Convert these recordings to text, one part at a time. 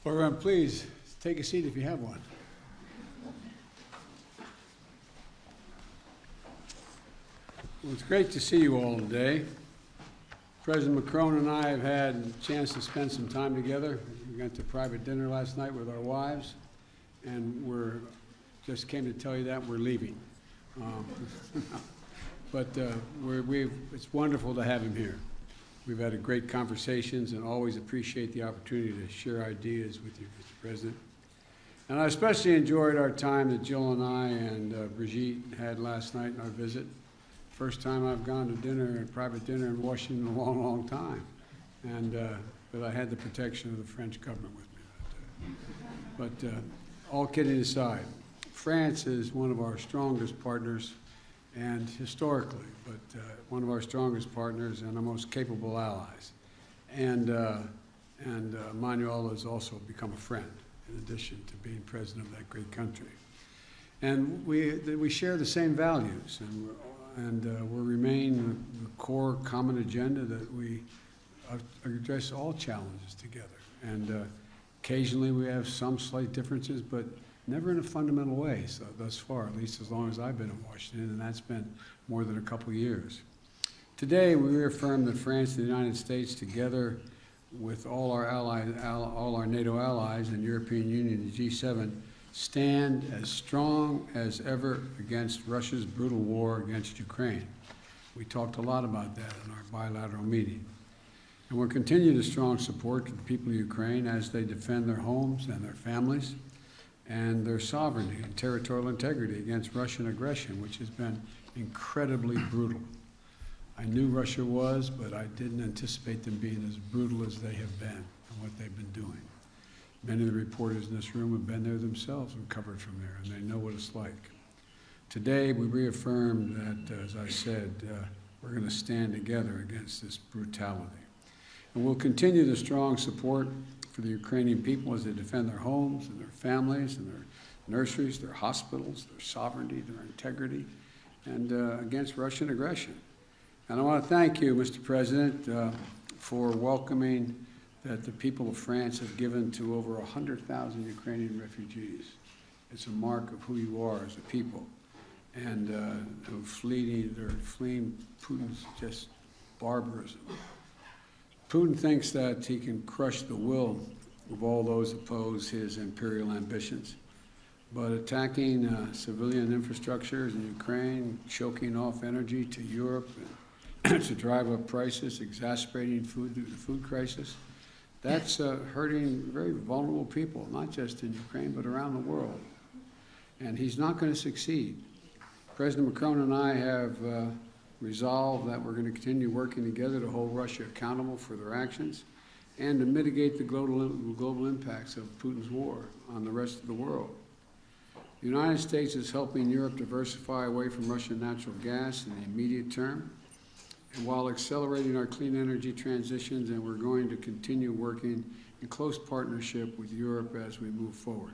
Well, everyone, please take a seat if you have one. Well, it's great to see you all today. President Macron and I have had a chance to spend some time together. We went to private dinner last night with our wives, and just came to tell you that we're leaving. It's wonderful to have him here. We've had great conversations and always appreciate the opportunity to share ideas with you, Mr. President. And I especially enjoyed our time that Jill and I and Brigitte had last night in our visit. First time I've gone to dinner, a private dinner in Washington in a long, long time. But I had the protection of the French government with me. All kidding aside, France is one of our strongest partners, and historically, one of our strongest partners and our most capable allies. And Emmanuel has also become a friend, in addition to being president of that great country. And we share the same values, and we remain the core common agenda that we address all challenges together. And occasionally we have some slight differences, but never in a fundamental way, so thus far, at least as long as I've been in Washington, and that's been more than a couple of years. Today, we reaffirm that France and the United States, together with all our allies, all our NATO allies and European Union and G7, stand as strong as ever against Russia's brutal war against Ukraine. We talked a lot about that in our bilateral meeting. And we'll continue to strong support to the people of Ukraine as they defend their homes and their families and their sovereignty and territorial integrity against Russian aggression, which has been incredibly brutal. I knew Russia was, but I didn't anticipate them being as brutal as they have been and what they've been doing. Many of the reporters in this room have been there themselves and covered from there, and they know what it's like. Today, we reaffirm that, as I said, we're going to stand together against this brutality. And we'll continue the strong support for the Ukrainian people as they defend their homes and their families and their nurseries, their hospitals, their sovereignty, their integrity, and against Russian aggression. And I want to thank you, Mr. President, for welcoming that the people of France have given to over 100,000 Ukrainian refugees. It's a mark of who you are as a people. And they're fleeing Putin's just barbarism. Putin thinks that he can crush the will of all those who oppose his imperial ambitions. But attacking civilian infrastructures in Ukraine, choking off energy to Europe to drive up prices, exacerbating the food crisis, that's hurting very vulnerable people, not just in Ukraine, but around the world. And he's not going to succeed. President Macron and I have resolved that we're going to continue working together to hold Russia accountable for their actions and to mitigate the global impacts of Putin's war on the rest of the world. The United States is helping Europe diversify away from Russian natural gas in the immediate term, and while accelerating our clean energy transitions, and we're going to continue working in close partnership with Europe as we move forward.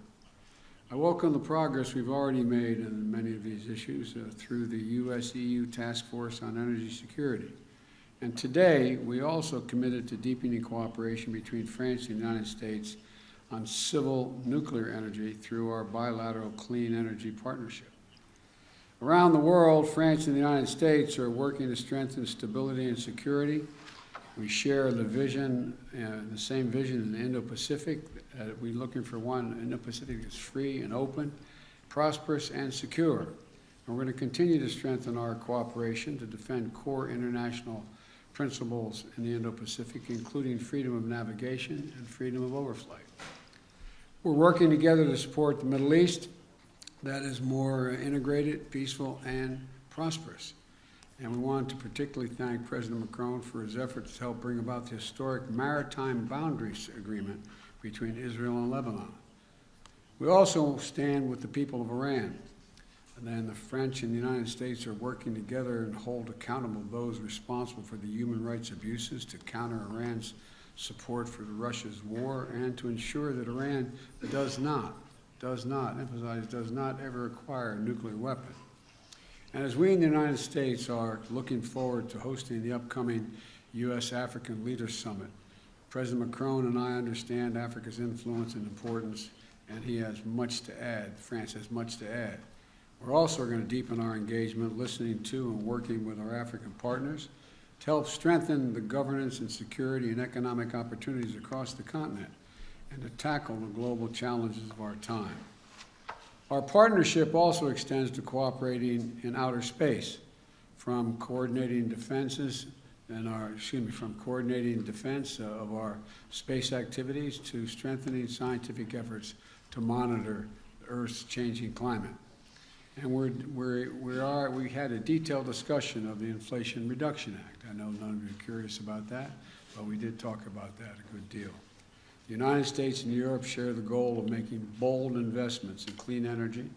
I welcome the progress we've already made in many of these issues through the US-EU Task Force on Energy Security. And today, we also committed to deepening cooperation between France and the United States on civil nuclear energy through our bilateral clean energy partnership. Around the world, France and the United States are working to strengthen stability and security. We share the vision, the same vision in the Indo-Pacific. We're looking for one Indo-Pacific that's free and open, prosperous and secure. And we're going to continue to strengthen our cooperation to defend core international principles in the Indo-Pacific, including freedom of navigation and freedom of overflight. We're working together to support the Middle East that is more integrated, peaceful, and prosperous. And we want to particularly thank President Macron for his efforts to help bring about the historic maritime boundaries agreement between Israel and Lebanon. We also stand with the people of Iran. And then the French and the United States are working together and hold accountable those responsible for the human rights abuses to counter Iran's support for Russia's war and to ensure that Iran does not ever acquire a nuclear weapon. And as we in the United States are looking forward to hosting the upcoming U.S.-African Leaders Summit, President Macron and I understand Africa's influence and importance, and he has much to add. France has much to add. We're also going to deepen our engagement, listening to and working with our African partners to help strengthen the governance and security and economic opportunities across the continent and to tackle the global challenges of our time. Our partnership also extends to cooperating in outer space, from coordinating defenses and from coordinating defense of our space activities to strengthening scientific efforts to monitor Earth's changing climate. And we had a detailed discussion of the Inflation Reduction Act. I know none of you are curious about that, but we did talk about that a good deal. The United States and Europe share the goal of making bold investments in clean energy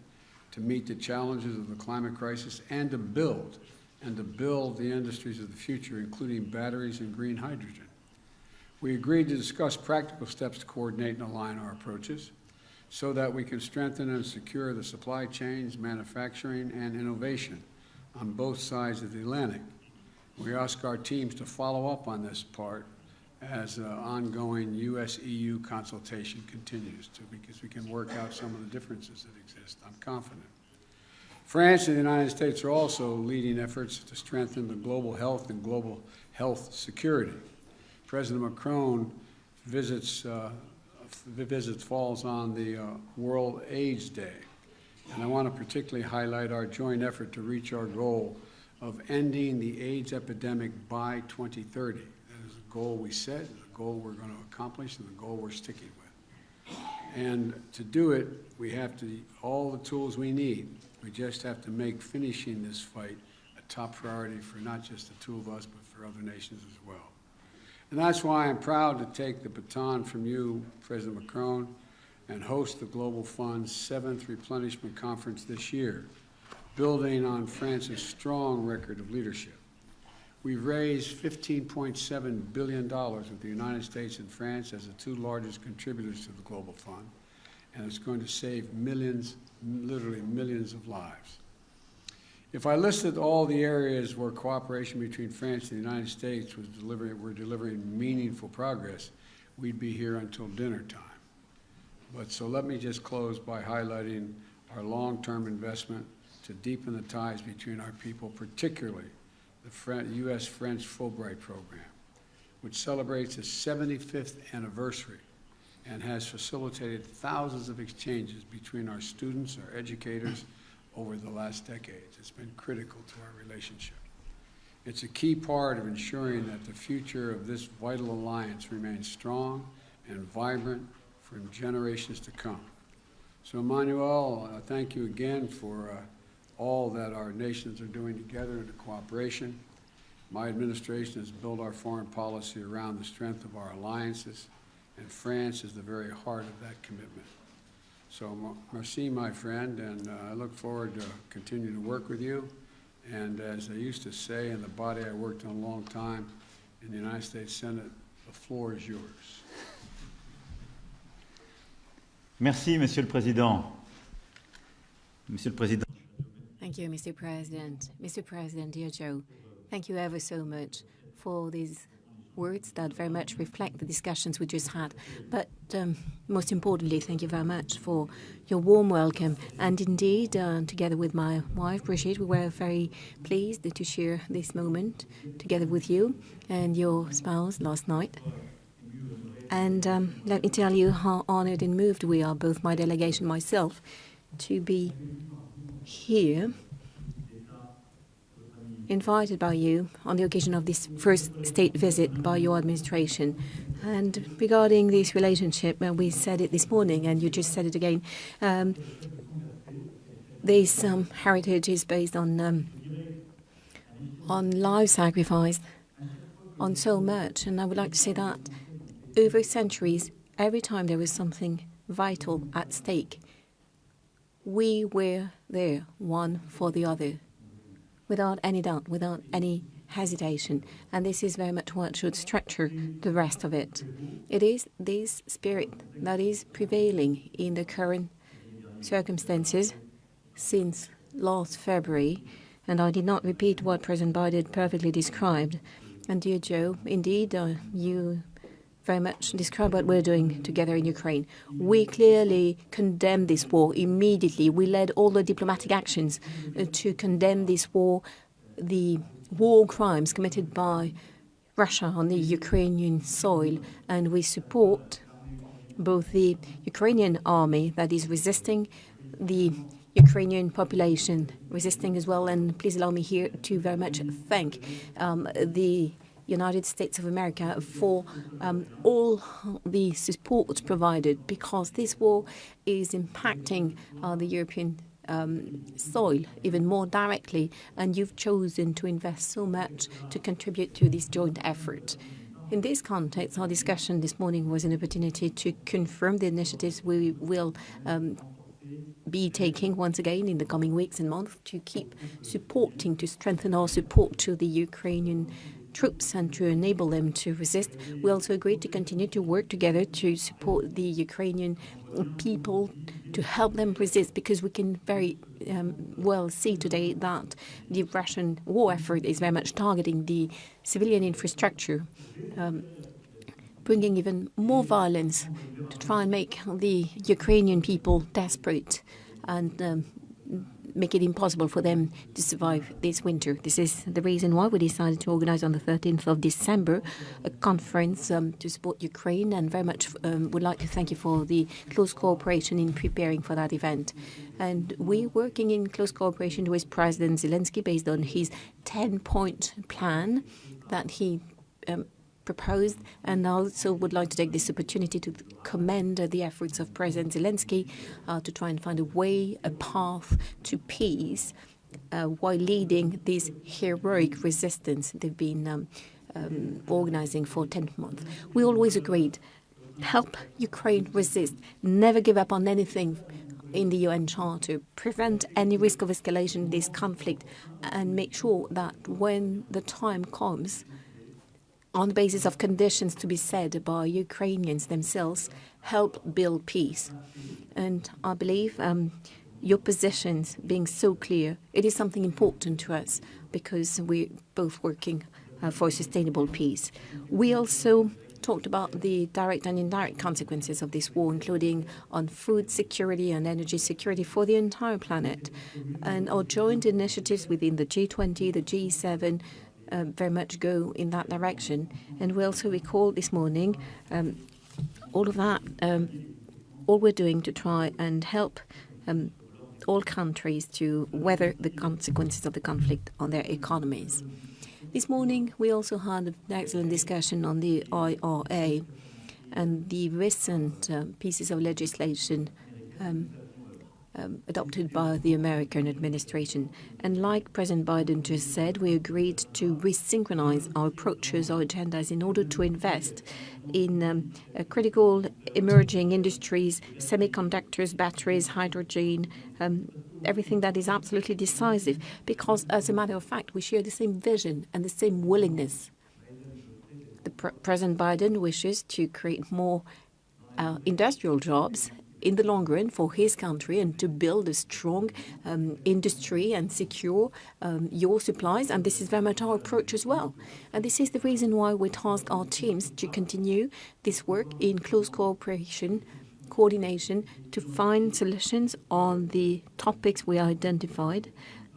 to meet the challenges of the climate crisis and to build the industries of the future, including batteries and green hydrogen. We agreed to discuss practical steps to coordinate and align our approaches so that we can strengthen and secure the supply chains, manufacturing, and innovation on both sides of the Atlantic. We ask our teams to follow up on this part as ongoing U.S.-EU consultation continues, because we can work out some of the differences that exist. I'm confident. France and the United States are also leading efforts to strengthen the global health and global health security. President Macron visits falls on the World AIDS Day, and I want to particularly highlight our joint effort to reach our goal of ending the AIDS epidemic by 2030. That is a goal we set, a goal we're going to accomplish, and a goal we're sticking with. And to do it, we have all the tools we need. We just have to make finishing this fight a top priority for not just the two of us, but for other nations as well. And that's why I'm proud to take the baton from you, President Macron, and host the Global Fund's 7th Replenishment Conference this year, building on France's strong record of leadership. We've raised $15.7 billion with the United States and France as the two largest contributors to the Global Fund, and it's going to save millions, literally millions of lives. If I listed all the areas where cooperation between France and the United States were delivering meaningful progress, we'd be here until dinner time. So let me just close by highlighting our long-term investment to deepen the ties between our people, particularly the U.S.-French Fulbright program, which celebrates its 75th anniversary and has facilitated thousands of exchanges between our students, our educators, over the last decades. It's been critical to our relationship. It's a key part of ensuring that the future of this vital alliance remains strong and vibrant for generations to come. So Emmanuel, thank you again for all that our nations are doing together in cooperation. My administration has built our foreign policy around the strength of our alliances, and France is the very heart of that commitment. So merci, my friend, and I look forward to continuing to work with you. And as I used to say in the body I worked in a long time, in the United States Senate, the floor is yours. Merci, Monsieur le Président. Monsieur le Président. Thank you, Mr. President. Mr. President, dear Joe, thank you ever so much for these words that very much reflect the discussions we just had. But most importantly, thank you very much for your warm welcome. And indeed, together with my wife, Brigitte, we were very pleased to share this moment together with you and your spouse last night. And let me tell you how honored and moved we are, both my delegation and myself, to be here, invited by you on the occasion of this first state visit by your administration. And regarding this relationship, we said it this morning, and you just said it again, this heritage is based on life sacrifice, on so much. And I would like to say that over centuries, every time there was something vital at stake, we were there, one for the other, without any doubt, without any hesitation. And this is very much what should structure the rest of it. It is this spirit that is prevailing in the current circumstances since last February. And I did not repeat what President Biden perfectly described. And dear Joe, indeed, you very much describe what we're doing together in Ukraine. We clearly condemn this war immediately. We led all the diplomatic actions to condemn this war, the war crimes committed by Russia on the Ukrainian soil, and we support both the Ukrainian army that is resisting, the Ukrainian population resisting as well. And please allow me here to very much thank the United States of America for all the support provided, because this war is impacting the European soil even more directly, and you've chosen to invest so much to contribute to this joint effort. In this context, our discussion this morning was an opportunity to confirm the initiatives we will be taking once again in the coming weeks and months to keep supporting, to strengthen our support to the Ukrainian troops and to enable them to resist. We also agreed to continue to work together to support the Ukrainian people, to help them resist, because we can very well see today that the Russian war effort is very much targeting the civilian infrastructure, bringing even more violence to try and make the Ukrainian people desperate and make it impossible for them to survive this winter. This is the reason why we decided to organize on the 13th of December a conference to support Ukraine, and very much would like to thank you for the close cooperation in preparing for that event. And we're working in close cooperation with President Zelensky based on his 10-point plan that he proposed, and also would like to take this opportunity to commend the efforts of President Zelensky to try and find a way, a path to peace while leading this heroic resistance they've been organizing for 10 months. We always agreed, help Ukraine resist, never give up on anything in the UN Charter, prevent any risk of escalation in this conflict, and make sure that when the time comes, on the basis of conditions to be set by Ukrainians themselves, help build peace. And I believe your positions being so clear, it is something important to us, because we're both working for sustainable peace. We also talked about the direct and indirect consequences of this war, including on food security and energy security for the entire planet. And our joint initiatives within the G20, the G7, very much go in that direction. And we also recall this morning all of that, all we're doing to try and help all countries to weather the consequences of the conflict on their economies. This morning, we also had an excellent discussion on the IRA and the recent pieces of legislation adopted by the American administration. And like President Biden just said, we agreed to resynchronize our approaches, our agendas, in order to invest in critical emerging industries, semiconductors, batteries, hydrogen, everything that is absolutely decisive, because as a matter of fact, we share the same vision and the same willingness. President Biden wishes to create more industrial jobs in the long run for his country, and to build a strong industry and secure your supplies. And this is very much our approach as well. And this is the reason why we task our teams to continue this work in close cooperation, coordination, to find solutions on the topics we identified.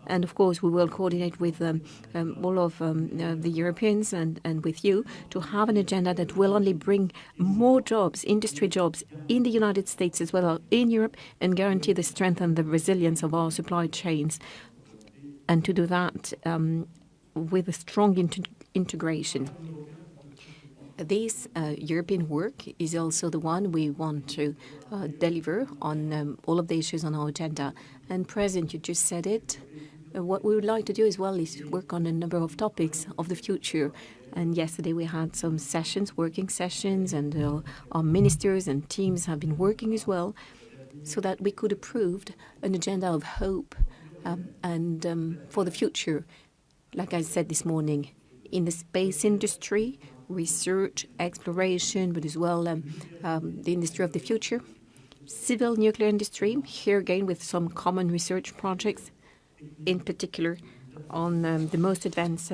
And of course, we will coordinate with all of the Europeans and with you to have an agenda that will only bring more jobs, industry jobs, in the United States as well as in Europe, and guarantee the strength and the resilience of our supply chains. And to do that with a strong integration. This European work is also the one we want to deliver on all of the issues on our agenda. And President, you just said it. What we would like to do as well is work on a number of topics of the future. And yesterday we had some sessions, working sessions, and our ministers and teams have been working as well, so that we could approve an agenda of hope and for the future. Like I said this morning, in the space industry, research, exploration, but as well the industry of the future. Civil nuclear industry, here again with some common research projects, in particular on the most advanced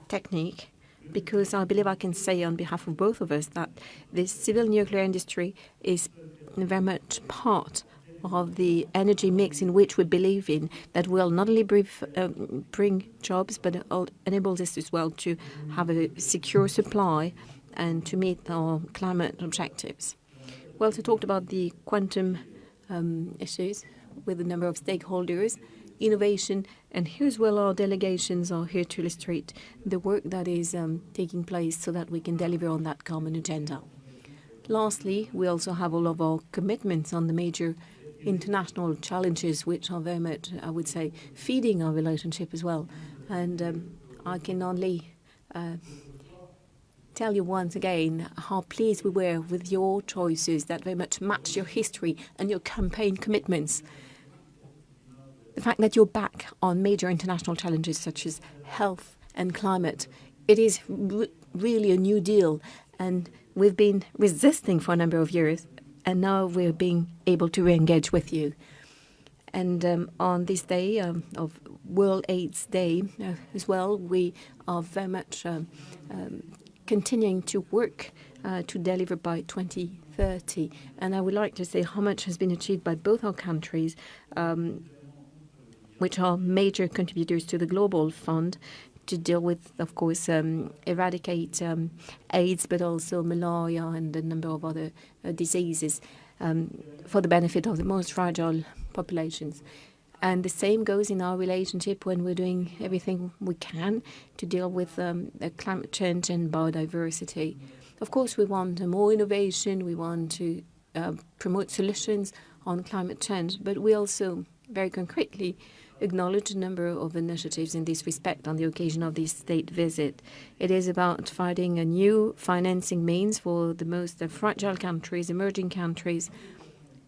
technique because I believe I can say on behalf of both of us that the civil nuclear industry is very much part of the energy mix in which we believe in, that will not only bring jobs, but enables us as well to have a secure supply and to meet our climate objectives. We also talked about the quantum issues with a number of stakeholders, innovation, and here as well our delegations are here to illustrate the work that is taking place so that we can deliver on that common agenda. Lastly, we also have all of our commitments on the major international challenges, which are very much, I would say, feeding our relationship as well. And I can only tell you once again how pleased we were with your choices that very much match your history and your campaign commitments. The fact that you're back on major international challenges such as health and climate, it is really a new deal. And we've been resisting for a number of years, and now we're being able to re-engage with you. And on this day of World AIDS Day as well, we are very much continuing to work to deliver by 2030. And I would like to say how much has been achieved by both our countries, which are major contributors to the Global Fund, to deal with, of course, eradicate AIDS, but also malaria and a number of other diseases for the benefit of the most fragile populations. And the same goes in our relationship when we're doing everything we can to deal with climate change and biodiversity. Of course, we want more innovation, we want to promote solutions on climate change, but we also very concretely acknowledge a number of initiatives in this respect on the occasion of this state visit. It is about finding a new financing means for the most fragile countries, emerging countries,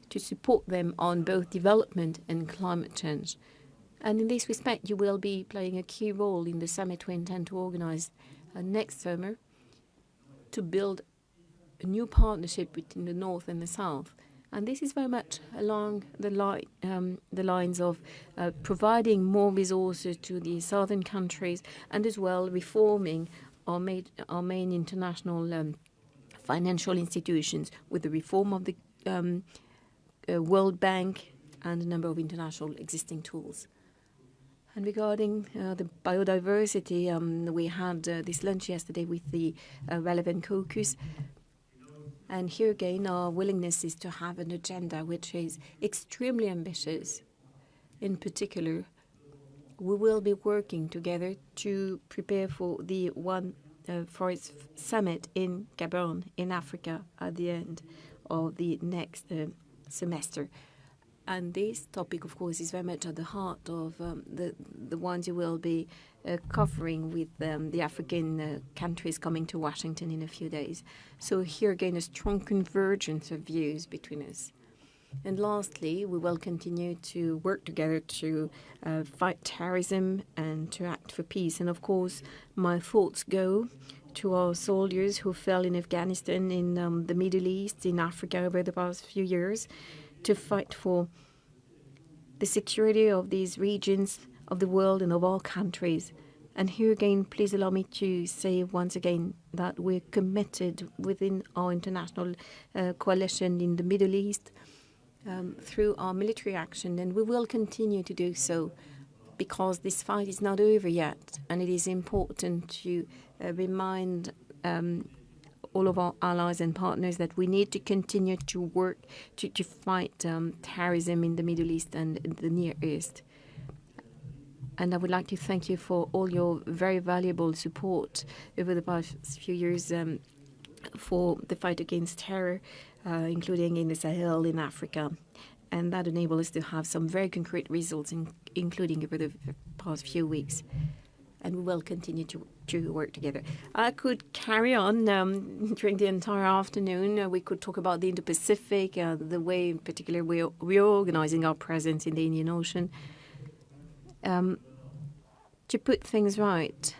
to support them on both development and climate change. And in this respect, you will be playing a key role in the summit we intend to organize next summer to build a new partnership between the North and the South. And this is very much along the lines of providing more resources to the southern countries and as well reforming our main international financial institutions with the reform of the World Bank and a number of international existing tools. And regarding the biodiversity, we had this lunch yesterday with the relevant caucus. And here again, our willingness is to have an agenda which is extremely ambitious. In particular, we will be working together to prepare for the One Forest Summit in Gabon, in Africa, at the end of the next semester. And this topic, of course, is very much at the heart of the ones you will be covering with the African countries coming to Washington in a few days. So here again, a strong convergence of views between us. And lastly, we will continue to work together to fight terrorism and to act for peace. And of course, my thoughts go to our soldiers who fell in Afghanistan, in the Middle East, in Africa over the past few years, to fight for the security of these regions of the world and of all countries. And here again, please allow me to say once again that we're committed within our international coalition in the Middle East through our military action, and we will continue to do so because this fight is not over yet, and it is important to remind all of our allies and partners that we need to continue to work to fight terrorism in the Middle East and in the Near East. And I would like to thank you for all your very valuable support over the past few years for the fight against terror, including in the Sahel, in Africa. And that enabled us to have some very concrete results, including over the past few weeks. And we will continue to work together. I could carry on during the entire afternoon. We could talk about the Indo-Pacific, the way in particular we're reorganizing our presence in the Indian Ocean. To put things right,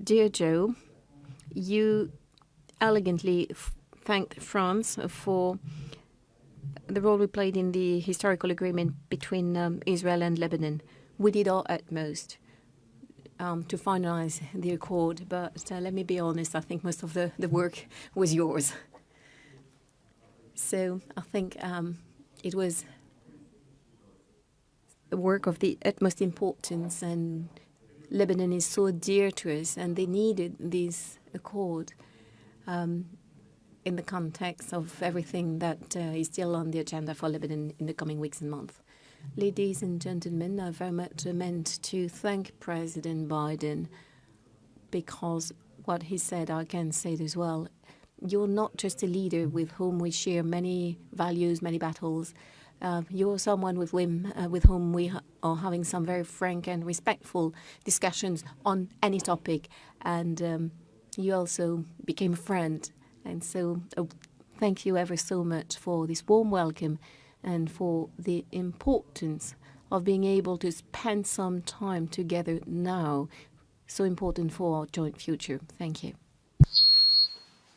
dear Joe, you elegantly thanked France for the role we played in the historical agreement between Israel and Lebanon. We did our utmost. to finalize the accord, but let me be honest, I think most of the work was yours. So I think it was a work of the utmost importance, and Lebanon is so dear to us, and they needed this accord in the context of everything that is still on the agenda for Lebanon in the coming weeks and months. Ladies and gentlemen, I very much meant to thank President Biden, because what he said, I can say it as well. You're not just a leader with whom we share many values, many battles. You're someone with whom we are having some very frank and respectful discussions on any topic. And you also became a friend. And so thank you ever so much for this warm welcome and for the importance of being able to spend some time together now. So important for our joint future. Thank you.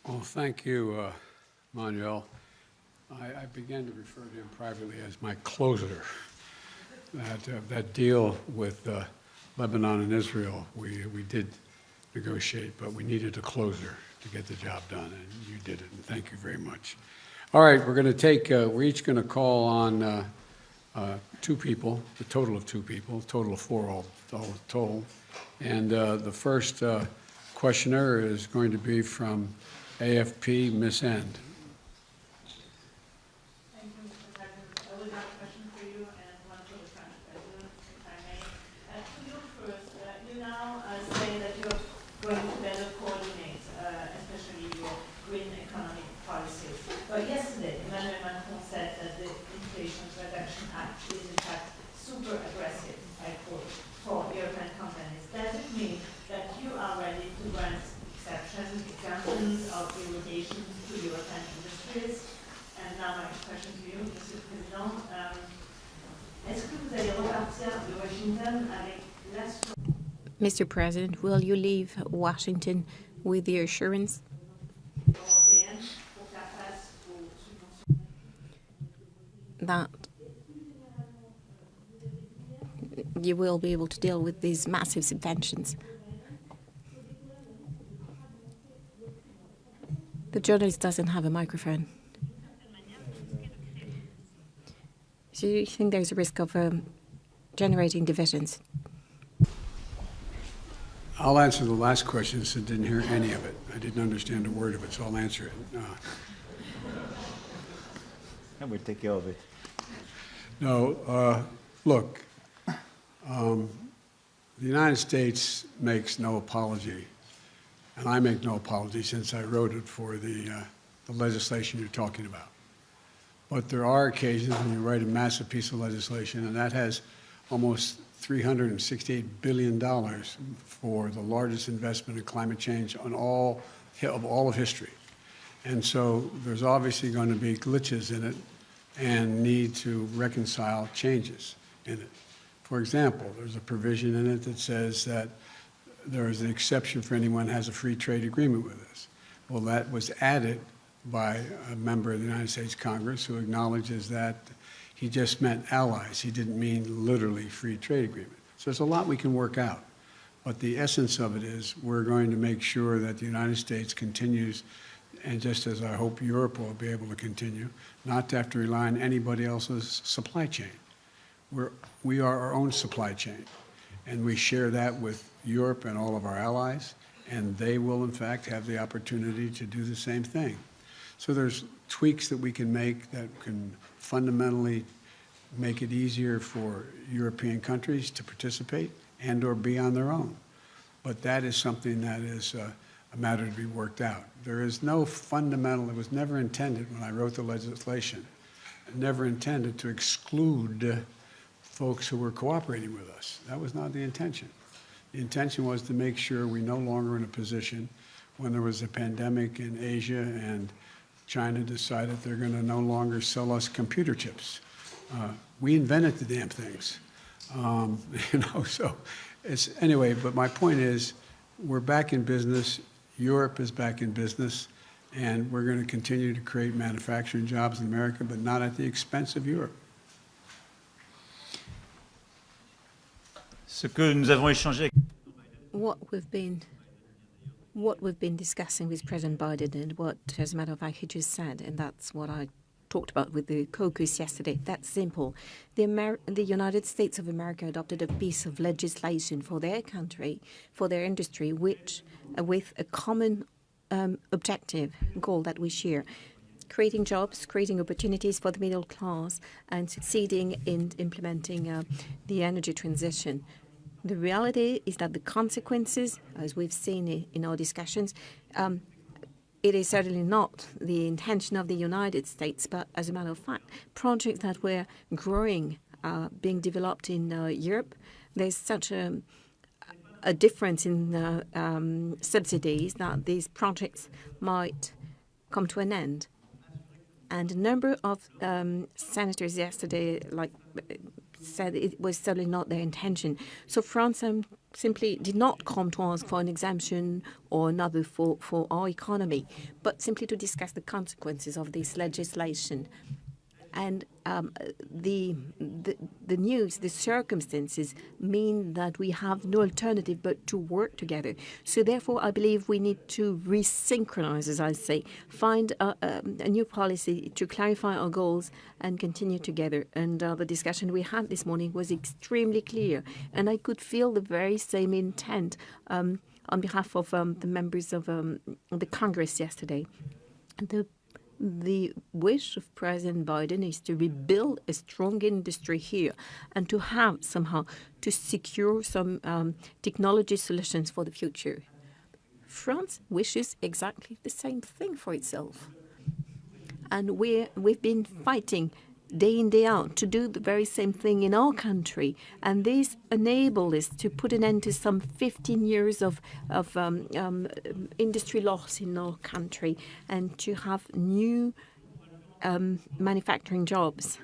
Well, thank you, Emmanuel. I began to refer to him privately as my closer. That deal with Lebanon and Israel, we did negotiate, but we needed a closer to get the job done, and you did it, and thank you very much. All right, we're going to take, we're each going to call on two people, a total of two people, a total of four all total. And the first questioner is going to be from AFP, Ms. End. Thank you, Mr. President. I will have a question for you and one for the French President, if I may. To you first, you now say that you're going to better coordinate, especially your green economic policies. But yesterday, Emmanuel Macron said that the Inflation Reduction Act is in fact super aggressive, I quote, for European companies. Does it mean that you are ready to grant exceptions, exemptions of derogations to European industries? And now my question to you, Monsieur le Président. Est-ce que vous allez repartir de Washington avec l'assurance? Mr. President, will you leave Washington with the assurance that you will be able to deal with these massive subventions? The journalist doesn't have a microphone. So you think there's a risk of generating divisions? I'll answer the last question, since I didn't hear any of it. I didn't understand a word of it, so I'll answer it. I will take care of it. No, look, the United States makes no apology, and I make no apology since I wrote it for the legislation you're talking about. But there are occasions when you write a massive piece of legislation, and that has almost $368 billion for the largest investment in climate change of all of history. And so there's obviously going to be glitches in it and need to reconcile changes in it. For example, there's a provision in it that says that there is an exception for anyone who has a free trade agreement with us. Well, that was added by a member of the United States Congress who acknowledges that he just meant allies. He didn't mean literally free trade agreement. So there's a lot we can work out. But the essence of it is we're going to make sure that the United States continues, and just as I hope Europe will be able to continue, not to have to rely on anybody else's supply chain. We are our own supply chain, and we share that with Europe and all of our allies, and they will, in fact, have the opportunity to do the same thing. So there's tweaks that we can make that can fundamentally make it easier for European countries to participate and or be on their own. But that is something that is a matter to be worked out. There is no fundamental, it was never intended when I wrote the legislation, never intended to exclude folks who were cooperating with us. That was not the intention. The intention was to make sure we're no longer in a position when there was a pandemic in Asia and China decided they're going to no longer sell us computer chips. We invented the damn things, so it's, anyway, but my point is we're back in business. Europe is back in business, and we're going to continue to create manufacturing jobs in America, but not at the expense of Europe. Ce que nous avons échangé avec what we've been discussing with President Biden and what, as a matter of fact, he just said, and that's what I talked about with the caucus yesterday. That's simple. The United States of America adopted a piece of legislation for their country, for their industry, which with a common objective goal that we share: creating jobs, creating opportunities for the middle class, and succeeding in implementing the energy transition. The reality is that the consequences, as we've seen in our discussions, it is certainly not the intention of the United States, but as a matter of fact, projects that were growing, being developed in Europe, there's such a difference in subsidies that these projects might come to an end. And a number of senators yesterday said it was certainly not their intention. So France simply did not come to ask for an exemption or another for our economy, but simply to discuss the consequences of this legislation. And the news, the circumstances mean that we have no alternative but to work together. So therefore, I believe we need to resynchronize, as I say, find a new policy to clarify our goals and continue together. And the discussion we had this morning was extremely clear. And I could feel the very same intent on behalf of the members of the Congress yesterday. The wish of President Biden is to rebuild a strong industry here and to have somehow to secure some technology solutions for the future. France wishes exactly the same thing for itself. And we've been fighting day in, day out to do the very same thing in our country. And this enabled us to put an end to some 15 years of industry loss in our country and to have new manufacturing jobs.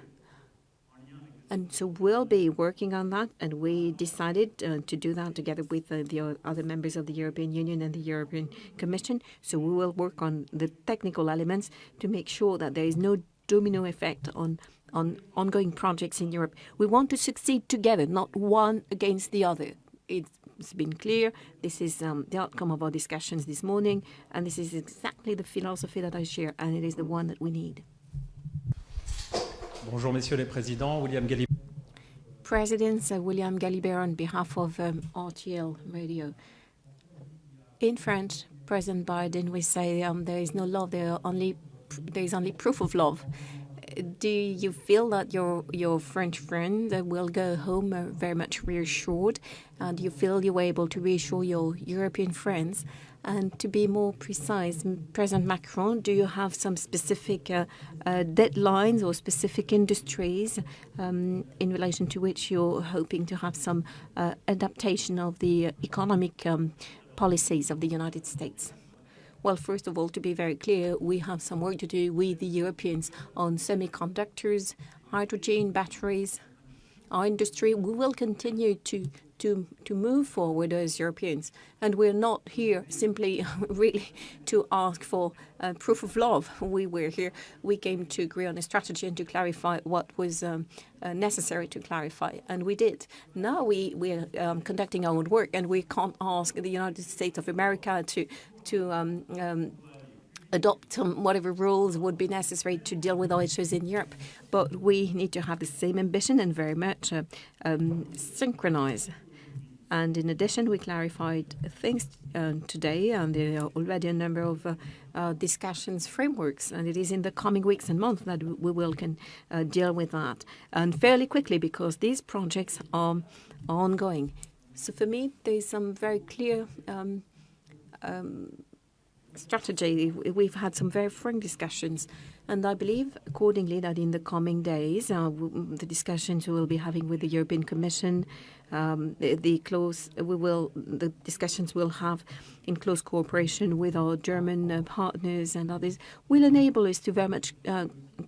And so we'll be working on that, and we decided to do that together with the other members of the European Union and the European Commission. So we will work on the technical elements to make sure that there is no domino effect on ongoing projects in Europe. We want to succeed together, not one against the other. It's been clear. This is the outcome of our discussions this morning, and this is exactly the philosophy that I share, and it is the one that we need. Bonjour, messieurs les présidents. William Galli. President William Galibert on behalf of RTL Radio. In French, President Biden will say there is no love, there is only proof of love. Do you feel that your French friend will go home very much reassured? Do you feel you were able to reassure your European friends? And to be more precise, President Macron, do you have some specific deadlines or specific industries in relation to which you're hoping to have some adaptation of the economic policies of the United States? Well, first of all, to be very clear, we have some work to do with the Europeans on semiconductors, hydrogen, batteries. Our industry, we will continue to move forward as Europeans. And we're not here simply really to ask for proof of love. We came to agree on a strategy and to clarify what was necessary to clarify. And we did. Now we're conducting our own work, and we can't ask the United States of America to adopt whatever rules would be necessary to deal with all issues in Europe. But we need to have the same ambition and very much synchronize. And in addition, we clarified things today, and there are already a number of discussions frameworks, and it is in the coming weeks and months that we will deal with that, and fairly quickly, because these projects are ongoing. So for me, there is some very clear strategy. We've had some very frank discussions, and I believe accordingly that in the coming days, the discussions we will be having with the European Commission, the discussions we'll have in close cooperation with our German partners and others will enable us to very much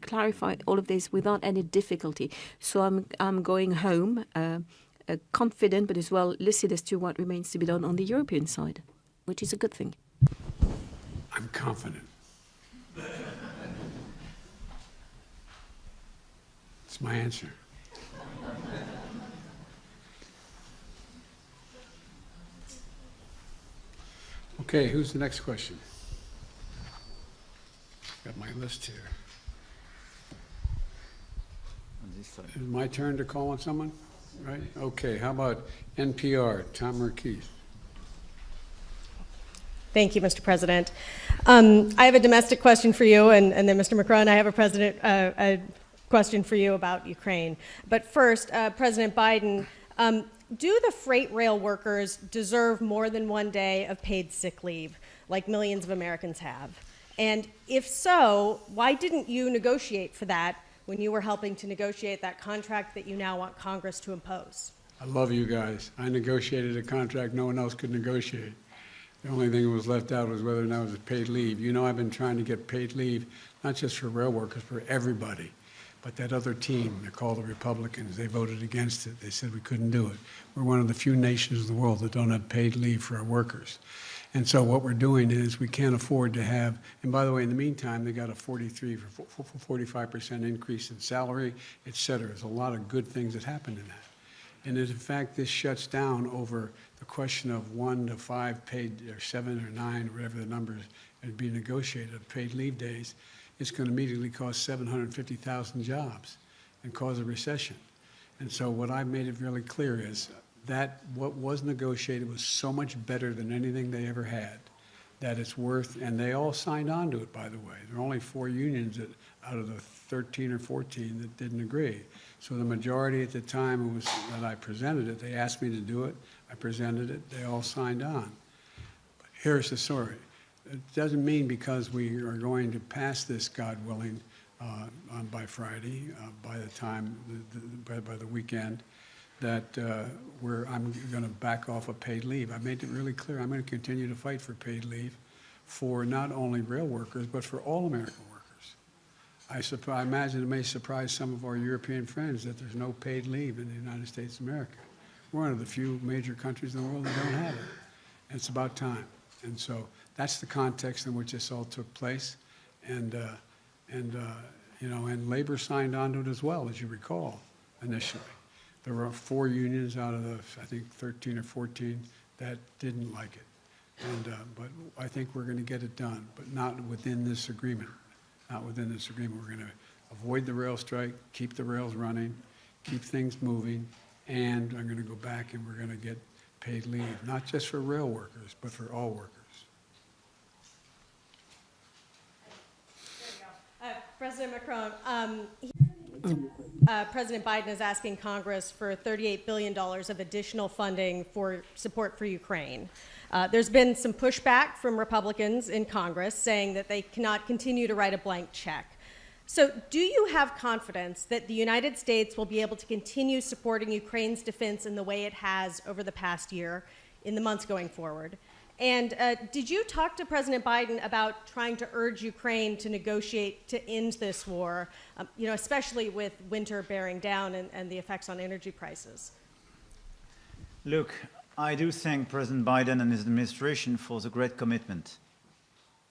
clarify all of this without any difficulty. So I'm going home confident, but as well lucid as to what remains to be done on the European side, which is a good thing. I'm confident. It's my answer. Okay, who's the next question? Got my list here. On this side. Is it my turn to call on someone? Right? Okay, how about NPR, Tom Merkis? Thank you, Mr. President. I have a domestic question for you, and then Mr. Macron, I have a question for you about Ukraine. But first, President Biden, do the freight rail workers deserve more than 1 day of paid sick leave, like millions of Americans have? And if so, why didn't you negotiate for that when you were helping to negotiate that contract that you now want Congress to impose? I love you guys. I negotiated a contract no one else could negotiate. The only thing that was left out was whether or not it was paid leave. You know, I've been trying to get paid leave, not just for rail workers, for everybody. But that other team, they're called the Republicans, they voted against it. They said we couldn't do it. We're one of the few nations in the world that don't have paid leave for our workers. And so what we're doing is we can't afford to have, and by the way, in the meantime, they got a 45% increase in salary, et cetera. There's a lot of good things that happened in that. And in fact, this shuts down over the question of 1 to 5 paid, or 7 or 9, whatever the numbers would be negotiated, of paid leave days. It's going to immediately cost 750,000 jobs and cause a recession. And so what I've made it really clear is that what was negotiated was so much better than anything they ever had, that it's worth, and they all signed on to it, by the way. There are only 4 unions out of the 13 or 14 that didn't agree. So the majority at the time that I presented it, they asked me to do it, I presented it, they all signed on. But here's the story. It doesn't mean because we are going to pass this, God willing, by Friday, by the time, by the weekend, that I'm going to back off of paid leave. I made it really clear I'm going to continue to fight for paid leave for not only rail workers, but for all American workers. I imagine it may surprise some of our European friends that there's no paid leave in the United States of America. We're one of the few major countries in the world that don't have it. And it's about time. And so that's the context in which this all took place. And you know, and labor signed on to it as well, as you recall, initially. There were 4 unions out of the, I think, 13 or 14 that didn't like it. And, but I think we're going to get it done, but not within this agreement. Not within this agreement. We're going to avoid the rail strike, keep the rails running, keep things moving, and I'm going to go back and we're going to get paid leave, not just for rail workers, but for all workers. President Macron, President Biden is asking Congress for $38 billion of additional funding for support for Ukraine. There's been some pushback from Republicans in Congress saying that they cannot continue to write a blank check. So do you have confidence that the United States will be able to continue supporting Ukraine's defense in the way it has over the past year, in the months going forward? And did you talk to President Biden about trying to urge Ukraine to negotiate to end this war, you know, especially with winter bearing down and the effects on energy prices? Look, I do thank President Biden and his administration for the great commitment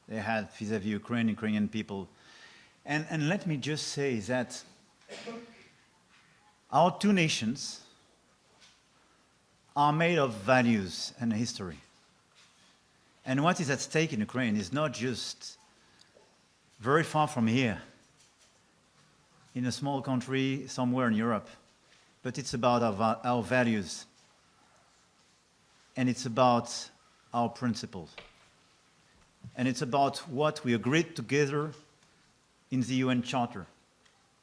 they had vis-à-vis Ukrainian people. And let me just say that our 2 nations are made of values and history. And what is at stake in Ukraine is not just very far from here, in a small country somewhere in Europe, but it's about our values, and it's about our principles, and it's about what we agreed together in the UN Charter,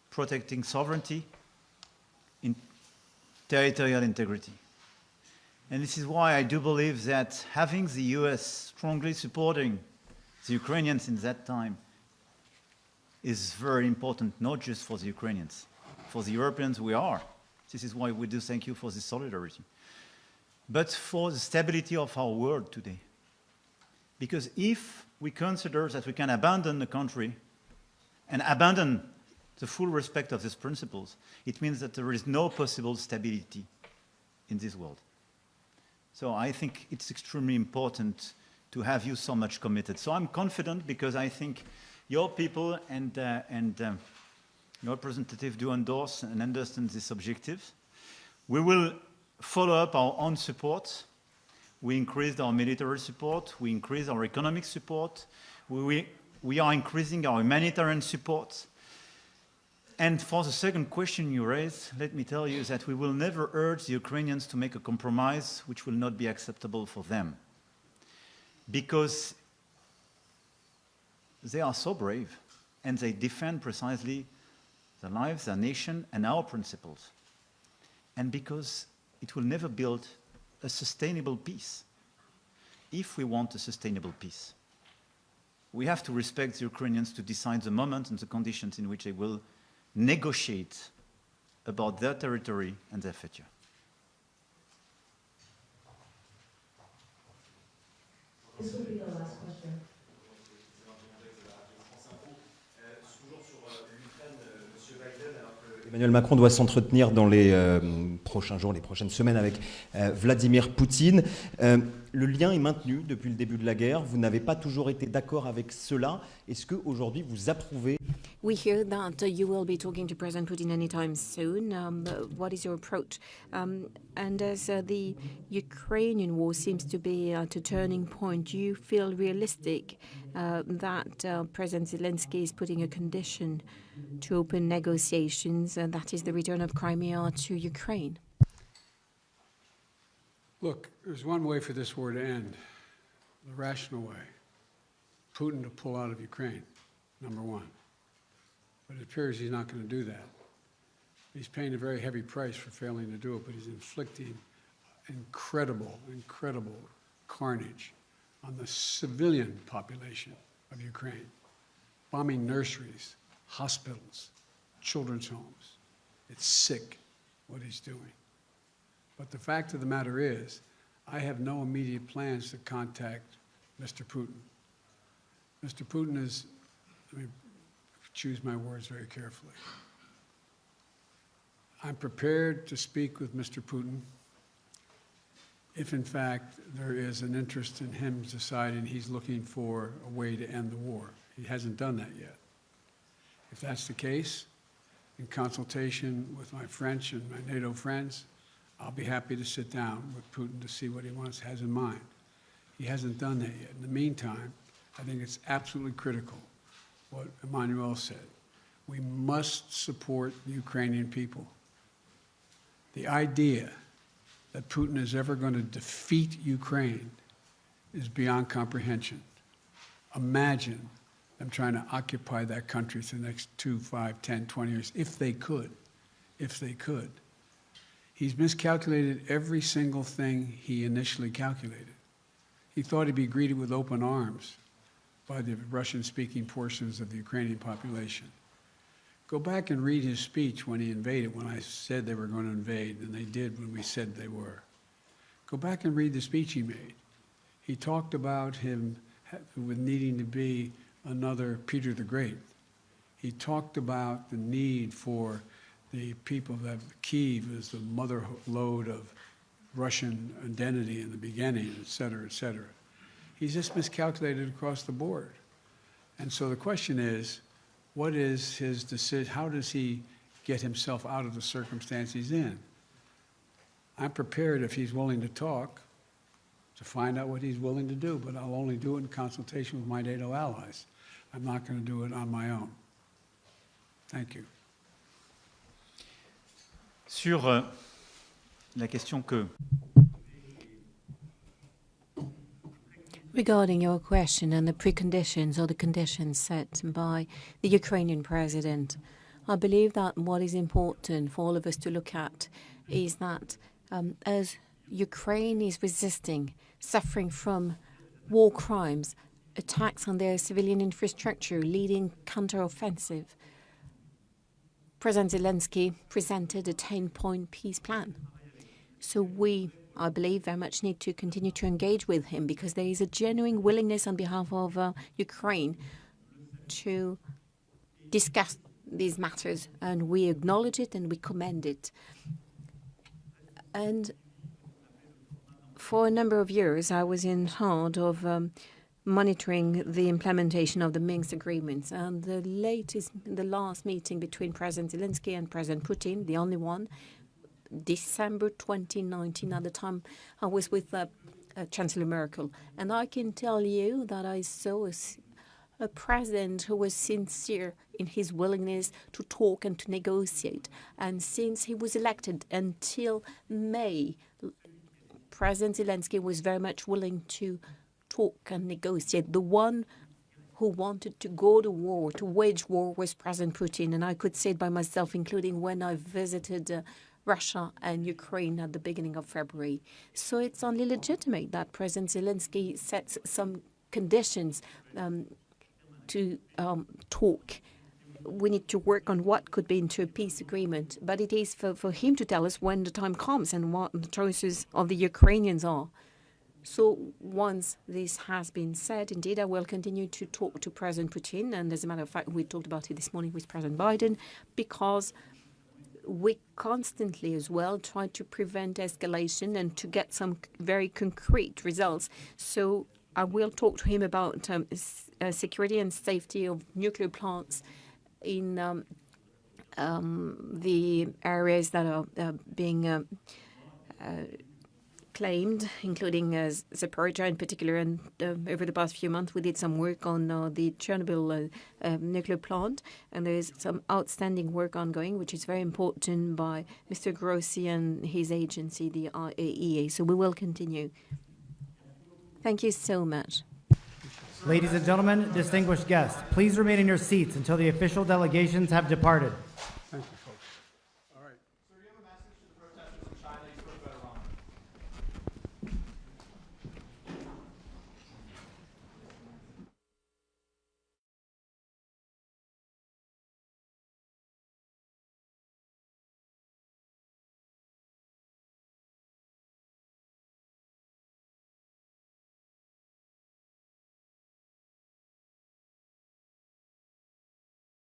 protecting sovereignty, in territorial integrity. And this is why I do believe that having the US strongly supporting the Ukrainians in that time is very important, not just for the Ukrainians. For the Europeans, we are. This is why we do thank you for this solidarity. But for the stability of our world today. Because if we consider that we can abandon the country and abandon the full respect of these principles, it means that there is no possible stability in this world. So I think it's extremely important to have you so much committed. So I'm confident because I think your people and your representative do endorse and understand this objective. We will follow up our own support We increased our military support. We increased our economic support. We are increasing our humanitarian support. And for the second question you raised, let me tell you that we will never urge the Ukrainians to make a compromise which will not be acceptable for them. Because they are so brave and they defend precisely their lives, their nation, and our principles. And because it will never build a sustainable peace. If we want a sustainable peace, we have to respect the Ukrainians to decide the moment and the conditions in which they will negotiate about their territory and their future. This will be the last question. Emmanuel Macron doit s'entretenir dans les prochains jours, les prochaines semaines avec Vladimir Poutine. Le lien est maintenu depuis le début de la guerre. Vous n'avez pas toujours été d'accord avec cela. Est-ce qu'aujourd'hui vous approuvez? We hear that you will be talking to President Putin anytime soon. What is your approach? And as the Ukrainian war seems to be at a turning point, do you feel realistic that President Zelensky is putting a condition to open negotiations, and that is the return of Crimea to Ukraine? Look, there's one way for this war to end, the rational way. Putin to pull out of Ukraine, number one. But it appears he's not going to do that. He's paying a very heavy price for failing to do it, but he's inflicting incredible carnage on the civilian population of Ukraine, bombing nurseries, hospitals, children's homes. It's sick what he's doing. But the fact of the matter is, I have no immediate plans to contact Mr. Putin. Mr. Putin is, let me choose my words very carefully. I'm prepared to speak with Mr. Putin if, in fact, there is an interest in him deciding he's looking for a way to end the war. He hasn't done that yet. If that's the case, in consultation with my French and my NATO friends, I'll be happy to sit down with Putin to see what he has in mind. He hasn't done that yet. In the meantime, I think it's absolutely critical what Emmanuel said. We must support the Ukrainian people. The idea that Putin is ever going to defeat Ukraine is beyond comprehension. Imagine them trying to occupy that country for the next 2, 5, 10, 20 years, if they could. He's miscalculated every single thing he initially calculated. He thought he'd be greeted with open arms by the Russian-speaking portions of the Ukrainian population. Go back and read his speech when he invaded, when I said they were going to invade, and they did when we said they were. Go back and read the speech he made. He talked about him with needing to be another Peter the Great. He talked about the need for the people that Kyiv is the mother lode of Russian identity in the beginning, et cetera, et cetera. He's just miscalculated across the board. And so the question is, what is his decision? How does he get himself out of the circumstance he's in? I'm prepared, if he's willing to talk, to find out what he's willing to do, but I'll only do it in consultation with my NATO allies. I'm not going to do it on my own. Thank you. Sur la question que Regarding your question and the preconditions or the conditions set by the Ukrainian president, I believe that what is important for all of us to look at is that as Ukraine is resisting, suffering from war crimes, attacks on their civilian infrastructure, leading counteroffensive, President Zelensky presented a 10-point peace plan. So we, I believe, very much need to continue to engage with him because there is a genuine willingness on behalf of Ukraine to discuss these matters, and we acknowledge it and we commend it. And for a number of years, I was in charge of monitoring the implementation of the Minsk agreements. And the last meeting between President Zelensky and President Putin, the only one, December 2019, at the time I was with Chancellor Merkel. And I can tell you that I saw a president who was sincere in his willingness to talk and to negotiate. And since he was elected until May, President Zelensky was very much willing to talk and negotiate. The one who wanted to go to war, to wage war, was President Putin. And I could say it by myself, including when I visited Russia and Ukraine at the beginning of February. So it's only legitimate that President Zelensky sets some conditions to talk. We need to work on what could be into a peace agreement. But it is for him to tell us when the time comes and what the choices of the Ukrainians are. So once this has been said, indeed, I will continue to talk to President Putin. And as a matter of fact, we talked about it this morning with President Biden, because we constantly as well try to prevent escalation and to get some very concrete results. So I will talk to him about security and safety of nuclear plants in the areas that are being claimed, including Zaporizhzhia in particular. And over the past few months, we did some work on the Chernobyl nuclear plant, and there is some outstanding work ongoing, which is very important by Mr. Grossi and his agency, the IAEA. So we will continue. Thank you so much. Ladies and gentlemen, distinguished guests, please remain in your seats until the official delegations have departed.